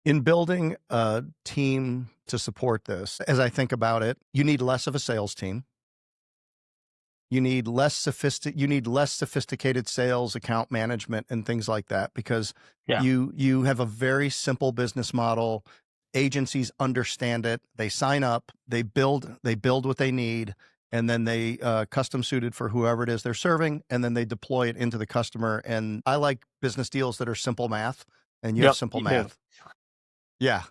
In building a team to support this, as I think about it, you need less of a sales team. You need less sophisticated sales, account management, and things like that, because Yeah. you have a very simple business model. Agencies understand it. They sign up, they build what they need, and then they custom suited for whoever it is they're serving, and then they deploy it into the customer. And I like business deals that are simple math, and you have Yep. simple Me too. math. Yeah,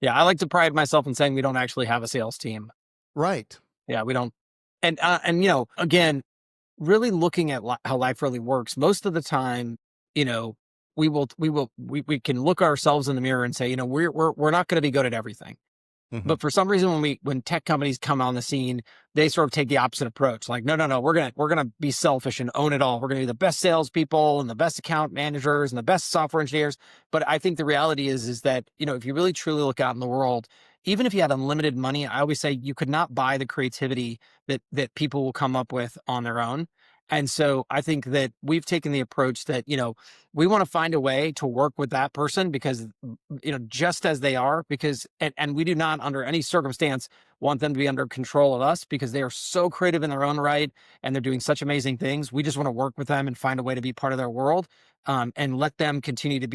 Yeah. I like to pride myself in saying we don't actually have a sales team. right. Yeah, we don't. And again, really looking at how life really works, most of the time, you know, we can look ourselves in the mirror and say, we're not going to be good at everything. Mhm. But for some reason, when tech companies come on the scene, they sort of take the opposite approach. Like, no, we're gonna be selfish and own it all. We're gonna be the best salespeople and the best account managers and the best software engineers. But I think the reality is that if you really truly look out in the world, even if you had unlimited money, I always say you could not buy the creativity that people will come up with on their own. And so I think that we've taken the approach that we want to find a way to work with that person because just as they are, because and we do not under any circumstance want them to be under control of us because they are so creative in their own right and they're doing such amazing things. We just want to work with them and find a way to be part of their world, and let them continue to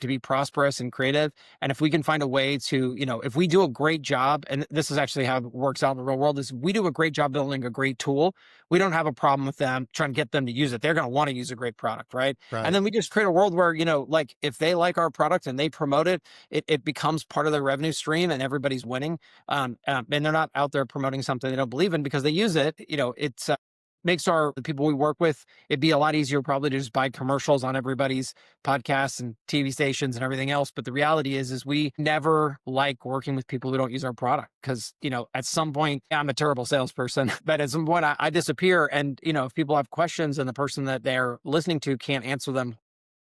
be prosperous and creative. And if we can find a way to, if we do a great job, and this is actually how it works out in the real world, is we do a great job building a great tool, we don't have a problem with them trying to get them to use it. They're going to want to use a great product, right? And Right. then we just create a world where, like if they like our product and they promote it, it becomes part of their revenue stream and everybody's winning. And they're not out there promoting something they don't believe in because they use it. It's makes the people we work with, it'd be a lot easier probably to just buy commercials on everybody's podcasts and TV stations and everything else. But the reality is we never like working with people who don't use our product because, at some point I'm a terrible salesperson, but at some point I disappear. And, if people have questions and the person that they're listening to can't answer them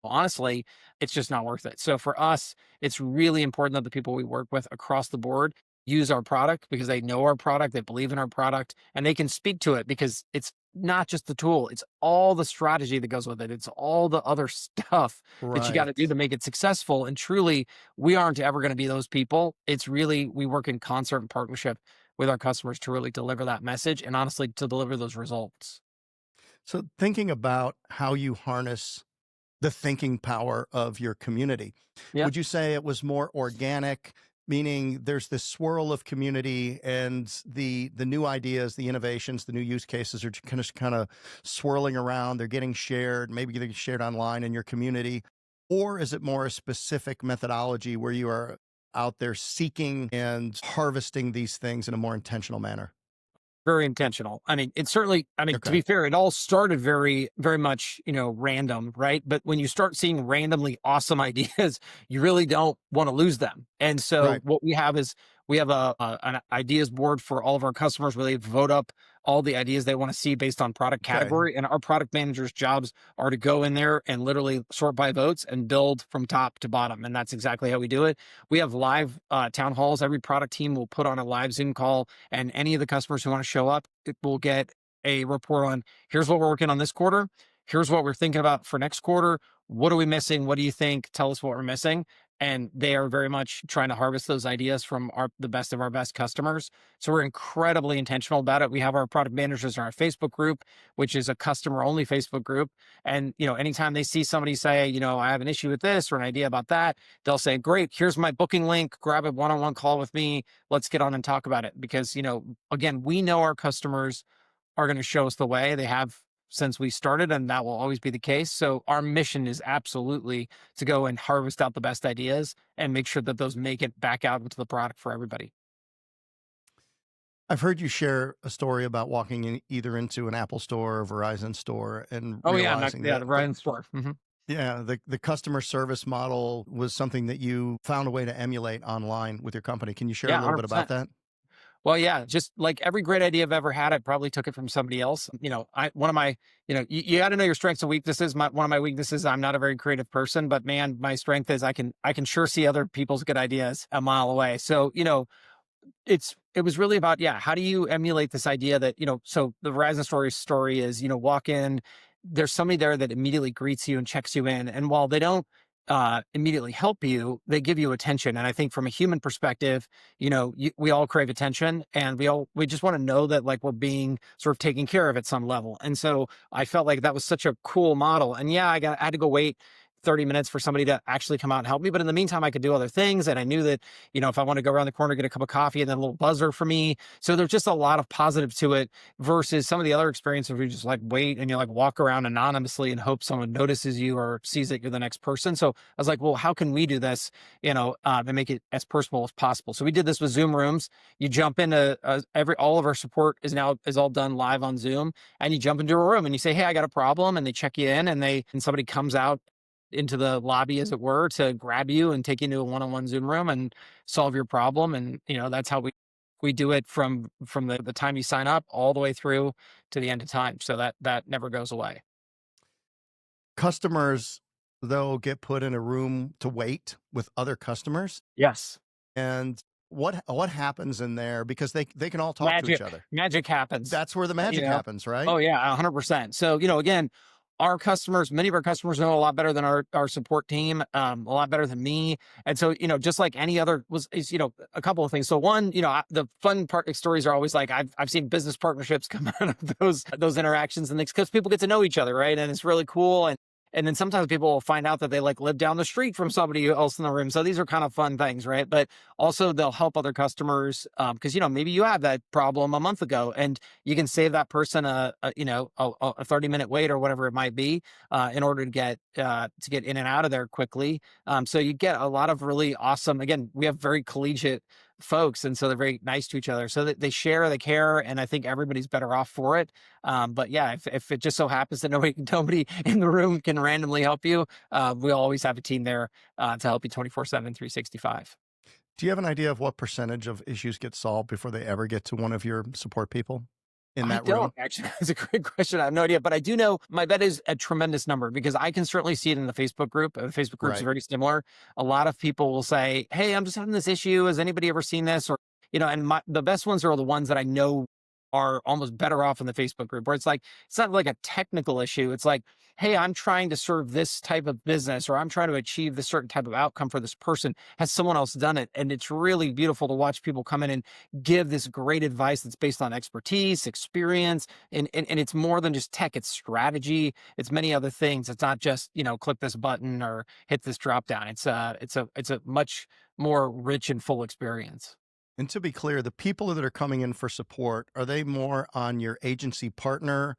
honestly, it's just not worth it. So for us, it's really important that the people we work with across the board use our product because they know our product, they believe in our product, and they can speak to it because it's not just the tool, it's all the strategy that goes with it. It's all the other stuff that you got to do Right. to make it successful. And truly, we aren't ever going to be those people. It's really, we work in concert and partnership with our customers to really deliver that message and honestly to deliver those results. So thinking about how you harness the thinking power of your community, Yeah. would you say it was more organic, meaning there's this swirl of community and the new ideas, the innovations, the new use cases are kind of swirling around, they're getting shared, maybe getting shared online in your community? Or is it more a specific methodology where you are out there seeking and harvesting these things in a more intentional manner? Very intentional. I mean, it's certainly, to Okay. be fair, it all started very, very much, random, right? But when you start seeing randomly awesome ideas, you really don't want to lose them. And so Right. what we have is we have an ideas board for all of our customers where they vote up all the ideas they want to see based on product Okay. category. And our product managers' jobs are to go in there and literally sort by votes and build from top to bottom. And that's exactly how we do it. We have live town halls. Every product team will put on a live Zoom call, and any of the customers who want to show up will get a report on here's what we're working on this quarter. Here's what we're thinking about for next quarter. What are we missing? What do you think? Tell us what we're missing. And they are very much trying to harvest those ideas from the best of our best customers. So we're incredibly intentional about it. We have our product managers in our Facebook group, which is a customer only Facebook group. And, anytime they see somebody say, I have an issue with this or an idea about that, they'll say, great, here's my booking link, grab a one-on-one call with me. Let's get on and talk about it. Because, again, we know our customers are going to show us the way. They have since we started, and that will always be the case. So our mission is absolutely to go and harvest out the best ideas and make sure that those make it back out into the product for everybody. I've heard you share a story about walking in either into an Apple store or Verizon store and Oh yeah, realizing yeah, that the Ryan store. the customer service model was something that you found a way to emulate online with your company. Can you share a Yeah, little bit about 100%. that? Well, yeah, just like every great idea I've ever had, I probably took it from somebody else. One of my, you got to know your strengths and weaknesses. One of my weaknesses, I'm not a very creative person, but man, my strength is I can sure see other people's good ideas a mile away. So, it was really about, yeah, how do you emulate this idea that, so the Verizon story is, walk in, there's somebody there that immediately greets you and checks you in. And while they don't immediately help you, they give you attention. And I think from a human perspective, we all crave attention, and we just want to know that like we're being sort of taken care of at some level. And so I felt like that was such a cool model. And yeah, I had to go wait 30 minutes for somebody to actually come out and help me. But in the meantime, I could do other things. And I knew that, if I want to go around the corner, get a cup of coffee, and then a little buzzer for me. So there's just a lot of positive to it versus some of the other experiences where you just like wait and you like walk around anonymously and hope someone notices you or sees that you're the next person. So I was like, well, how can we do this, and make it as personal as possible? So we did this with Zoom rooms. You jump into all of our support is all done live on Zoom, and you jump into a room and you say, hey, I got a problem. And they check you in, and somebody comes out into the lobby, as it were, to grab you and take you into a one-on-one Zoom room and solve your problem. And that's how we do it from the time you sign up all the way through to the end of time. So that never goes away. Customers, though, get put in a room to wait with other customers. Yes. And what happens in there? Because they can all talk to each other. Magic happens. That's where the magic happens, right? Oh yeah, 100%. So, again, many of our customers know a lot better than our support team, a lot better than me. And so, just like any other a couple of things. So one, the fun part stories are always like, I've seen business partnerships come out of those interactions and things, because people get to know each other. Right. And it's really cool. And then sometimes people will find out that they like live down the street from somebody else in the room. So these are kind of fun things, right? But also they'll help other customers because maybe you had that problem a month ago, and you can save that person a 30-minute wait or whatever it might be in order to get in and out of there quickly. So you get a lot of really awesome. Again, we have very collegiate folks, and so they're very nice to each other. So that they share, they care, and I think everybody's better off for it. But yeah, if it just so happens that nobody in the room can randomly help you, we'll always have a team there to help you 24/7, 365. Do you have an idea of what percentage of issues get solved before they ever get to one of your support people in that room? I don't actually. That's a great question. I have no idea, but I do know my bet is a tremendous number, because I can certainly see it in the Facebook group. The Facebook group is Right. very similar. A lot of people will say, "Hey, I'm just having this issue. Has anybody ever seen this?" Or and the best ones are the ones that I know are almost better off in the Facebook group, where it's like, it's not like a technical issue. It's like, hey, I'm trying to serve this type of business, or I'm trying to achieve this certain type of outcome for this person. Has someone else done it? And it's really beautiful to watch people come in and give this great advice that's based on expertise, experience, and it's more than just tech. It's strategy. It's many other things. It's not just, click this button or hit this drop down. It's a much more rich and full experience. And to be clear, the people that are coming in for support, are they more on your agency partner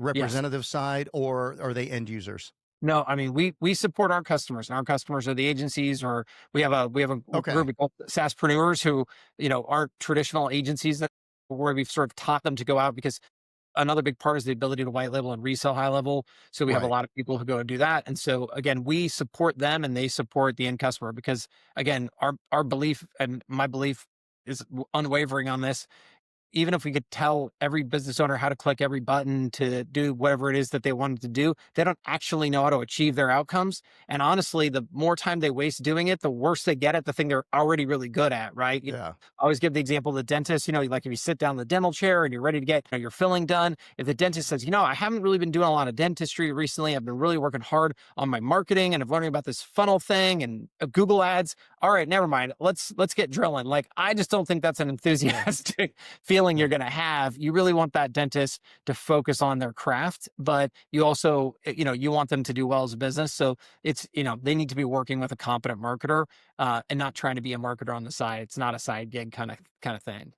Yes. representative side, or are they end users? No, I mean, we support our customers, and our customers are the agencies, or we have a Okay. group we call SaaSpreneurs who, aren't traditional agencies, where we've sort of taught them to go out, because another big part is the ability to white label and resell HighLevel. So we have a Right. lot of people who go and do that. And so again, we support them and they support the end customer, because again, our belief, and my belief is unwavering on this. Even if we could tell every business owner how to click every button to do whatever it is that they wanted to do, they don't actually know how to achieve their outcomes. And honestly, the more time they waste doing it, the worse they get at the thing they're already really good at, right? Yeah. I always give the example of the dentist, like if you sit down in the dental chair and you're ready to get your filling done, if the dentist says, I haven't really been doing a lot of dentistry recently, I've been really working hard on my marketing and I'm learning about this funnel thing and Google ads. All right, never mind. Let's get drilling. Like, I just don't think that's an enthusiastic feeling you're going to have. You really want that dentist to focus on their craft, but you also, you want them to do well as a business. So it's, they need to be working with a competent marketer and not trying to be a marketer on the side. It's not a side gig kind of thing.